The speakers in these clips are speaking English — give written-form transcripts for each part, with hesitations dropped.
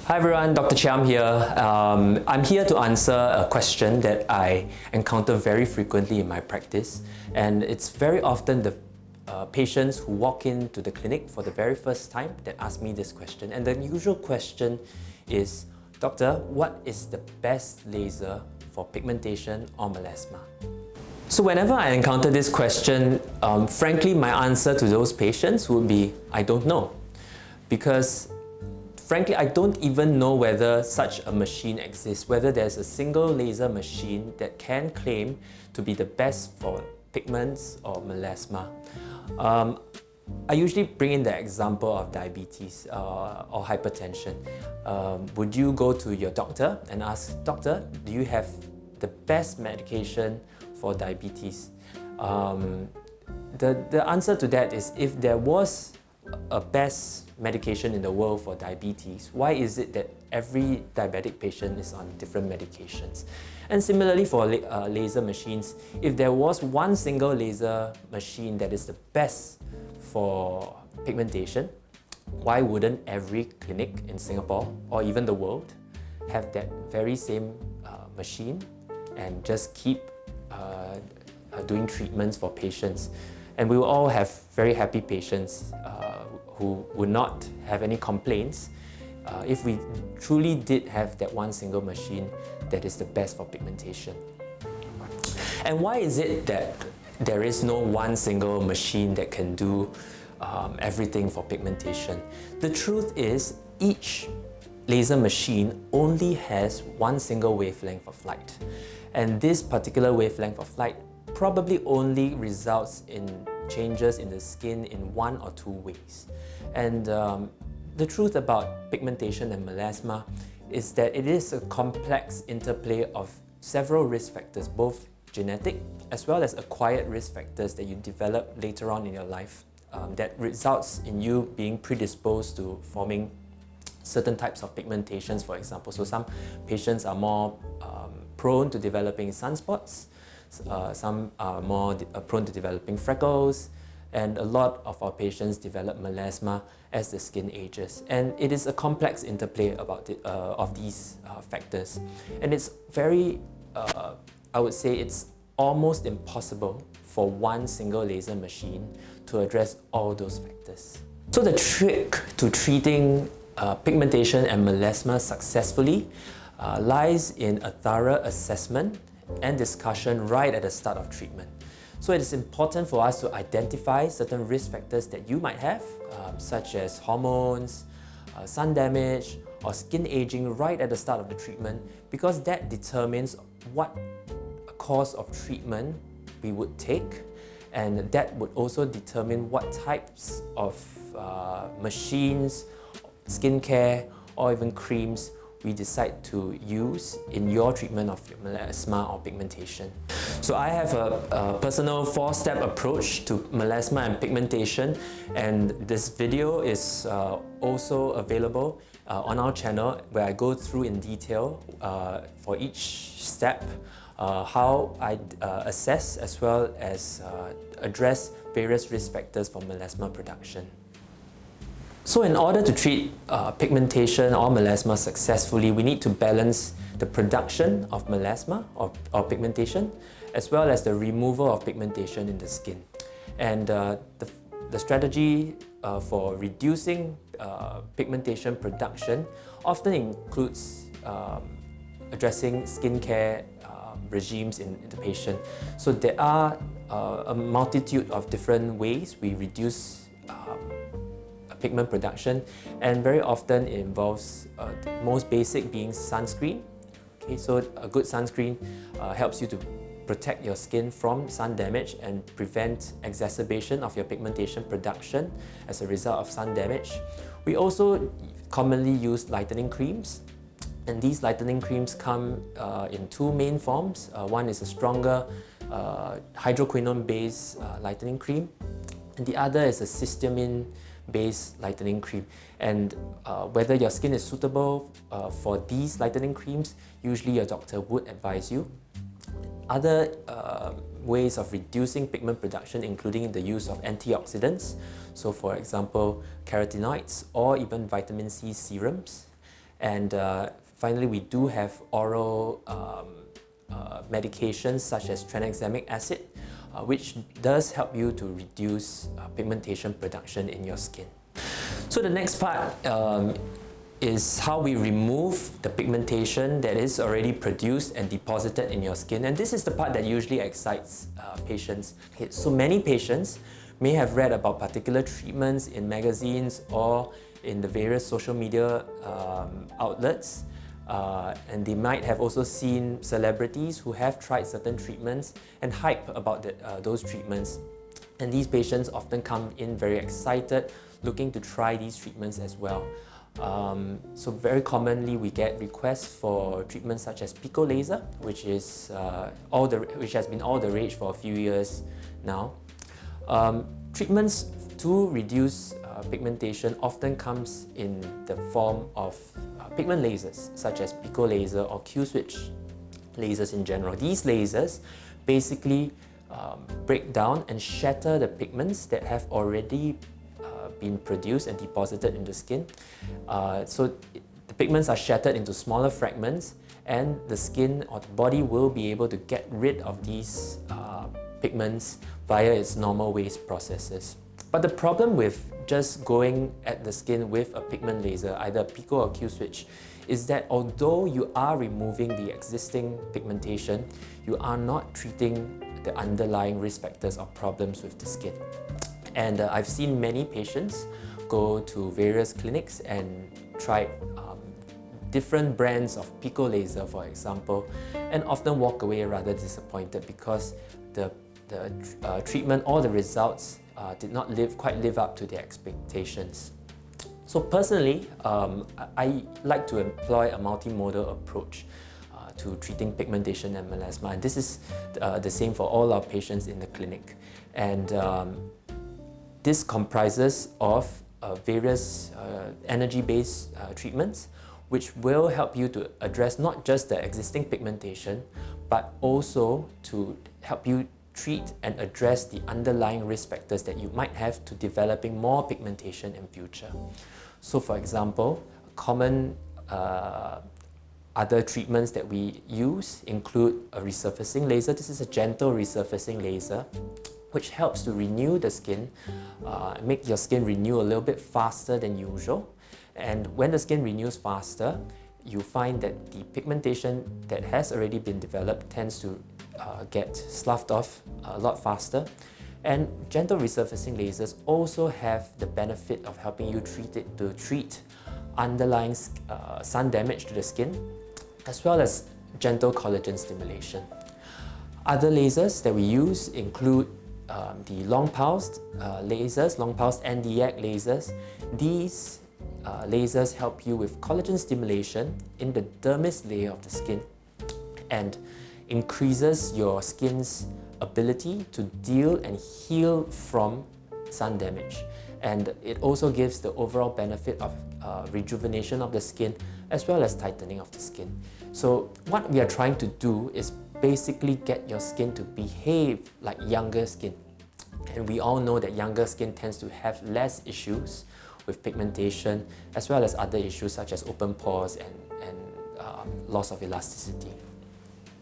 Hi everyone, Dr. Chiam here. I'm here to answer a question that I encounter very frequently in my practice, and it's very often the patients who walk into the clinic for the very first time that ask me this question. And the usual question is, Doctor, what is the best laser for pigmentation or melasma? So whenever I encounter this question, frankly, my answer to those patients would be, I don't know. Because frankly, I don't even know whether such a machine exists, whether there's a single laser machine that can claim to be the best for pigments or melasma. I usually bring in the example of diabetes or hypertension. Would you go to your doctor and ask, Doctor, do you have the best medication for diabetes? The answer to that is, if there was a best medication in the world for diabetes, why is it that every diabetic patient is on different medications? And similarly for laser machines, if there was one single laser machine that is the best for pigmentation, why wouldn't every clinic in Singapore or even the world have that very same machine and just keep doing treatments for patients? And we will all have very happy patients who would not have any complaints if we truly did have that one single machine that is the best for pigmentation. And why is it that there is no one single machine that can do everything for pigmentation? The truth is, each laser machine only has one single wavelength of light. And this particular wavelength of light probably only results in changes in the skin in one or two ways. And the truth about pigmentation and melasma is that it is a complex interplay of several risk factors, both genetic as well as acquired risk factors that you develop later on in your life that results in you being predisposed to forming certain types of pigmentations, for example. So some patients are more prone to developing sunspots, some are more prone to developing freckles, and a lot of our patients develop melasma as the skin ages. And it is a complex interplay of these factors. And it's very, I would say it's almost impossible for one single laser machine to address all those factors. So the trick to treating pigmentation and melasma successfully lies in a thorough assessment and discussion right at the start of treatment. So it is important for us to identify certain risk factors that you might have, such as hormones, sun damage, or skin aging right at the start of the treatment, because that determines what course of treatment we would take, and that would also determine what types of machines, skincare, or even creams we decide to use in your treatment of melasma or pigmentation. So I have a personal 4-step approach to melasma and pigmentation, and this video is also available on our channel, where I go through in detail for each step how I assess as well as address various risk factors for melasma production. So in order to treat pigmentation or melasma successfully, we need to balance the production of melasma or pigmentation as well as the removal of pigmentation in the skin. And the strategy for reducing pigmentation production often includes addressing skincare regimes in the patient. So there are a multitude of different ways we reduce pigment production, and very often it involves the most basic being sunscreen. Okay, so a good sunscreen helps you to protect your skin from sun damage and prevent exacerbation of your pigmentation production as a result of sun damage. We also commonly use lightening creams, and these lightening creams come in two main forms. One is a stronger hydroquinone-based lightening cream, and the other is a cysteamine-based lightening cream. And whether your skin is suitable for these lightening creams, usually your doctor would advise you. Other ways of reducing pigment production, including the use of antioxidants, so for example carotenoids or even vitamin C serums. And finally, we do have oral medications such as tranexamic acid, which does help you to reduce pigmentation production in your skin. So the next part is how we remove the pigmentation that is already produced and deposited in your skin. And this is the part that usually excites patients. Okay, so many patients may have read about particular treatments in magazines or in the various social media outlets. And they might have also seen celebrities who have tried certain treatments and hype about those treatments. And these patients often come in very excited, looking to try these treatments as well. So very commonly we get requests for treatments such as pico laser, which has been all the rage for a few years now. Treatments to reduce pigmentation often comes in the form of pigment lasers, such as pico laser or Q-switch lasers in general. These lasers basically break down and shatter the pigments that have already been produced and deposited in the skin. So the pigments are shattered into smaller fragments, and the skin or the body will be able to get rid of these pigments via its normal waste processes. But the problem with just going at the skin with a pigment laser, either pico or Q-switch, is that although you are removing the existing pigmentation, you are not treating the underlying risk factors or problems with the skin. And I've seen many patients go to various clinics and try different brands of pico laser, for example, and often walk away rather disappointed because the treatment or the results did not quite live up to their expectations. So personally, I like to employ a multimodal approach to treating pigmentation and melasma, and this is the same for all our patients in the clinic. And this comprises of various energy-based treatments, which will help you to address not just the existing pigmentation, but also to help you treat and address the underlying risk factors that you might have to developing more pigmentation in future. So for example, common other treatments that we use include a resurfacing laser. This is a gentle resurfacing laser which helps to renew the skin, make your skin renew a little bit faster than usual. And when the skin renews faster, you find that the pigmentation that has already been developed tends to get sloughed off a lot faster. And gentle resurfacing lasers also have the benefit of helping you treat underlying sun damage to the skin, as well as gentle collagen stimulation. Other lasers that we use include the long-pulsed lasers, long-pulsed Nd:YAG lasers. These lasers help you with collagen stimulation in the dermis layer of the skin and increases your skin's ability to deal and heal from sun damage. And it also gives the overall benefit of rejuvenation of the skin as well as tightening of the skin. So what we are trying to do is basically get your skin to behave like younger skin. And we all know that younger skin tends to have less issues with pigmentation as well as other issues such as open pores and loss of elasticity.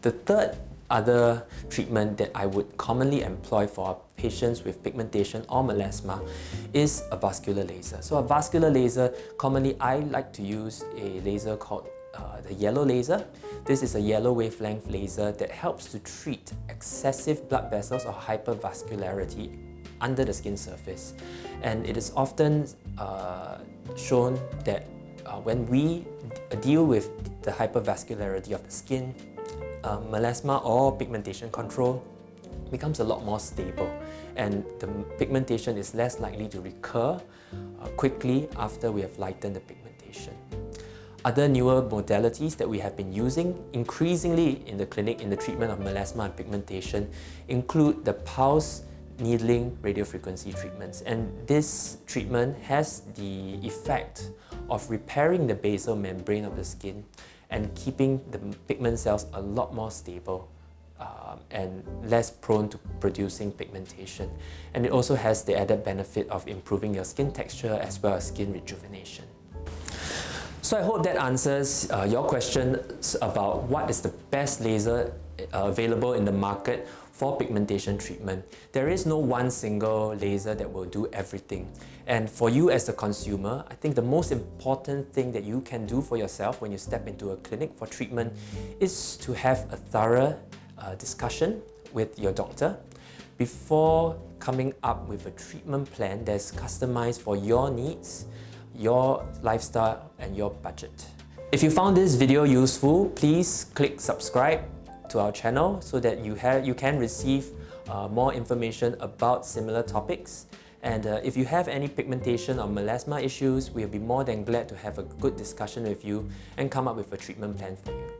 The third other treatment that I would commonly employ for patients with pigmentation or melasma is a vascular laser. So a vascular laser, commonly I like to use a laser called the yellow laser. This is a yellow wavelength laser that helps to treat excessive blood vessels or hypervascularity under the skin surface. And it is often shown that when we deal with the hypervascularity of the skin, melasma or pigmentation control becomes a lot more stable, and the pigmentation is less likely to recur quickly after we have lightened the pigmentation. Other newer modalities that we have been using increasingly in the clinic in the treatment of melasma and pigmentation include the pulse needling radiofrequency treatments, and this treatment has the effect of repairing the basal membrane of the skin and keeping the pigment cells a lot more stable and less prone to producing pigmentation. And it also has the added benefit of improving your skin texture as well as skin rejuvenation. So I hope that answers your questions about what is the best laser available in the market for pigmentation treatment. There is no one single laser that will do everything. And for you as a consumer, I think the most important thing that you can do for yourself when you step into a clinic for treatment is to have a thorough discussion with your doctor before coming up with a treatment plan that's customized for your needs, your lifestyle and your budget. If you found this video useful, please click subscribe to our channel so that you can receive more information about similar topics. And if you have any pigmentation or melasma issues, we'll be more than glad to have a good discussion with you and come up with a treatment plan for you.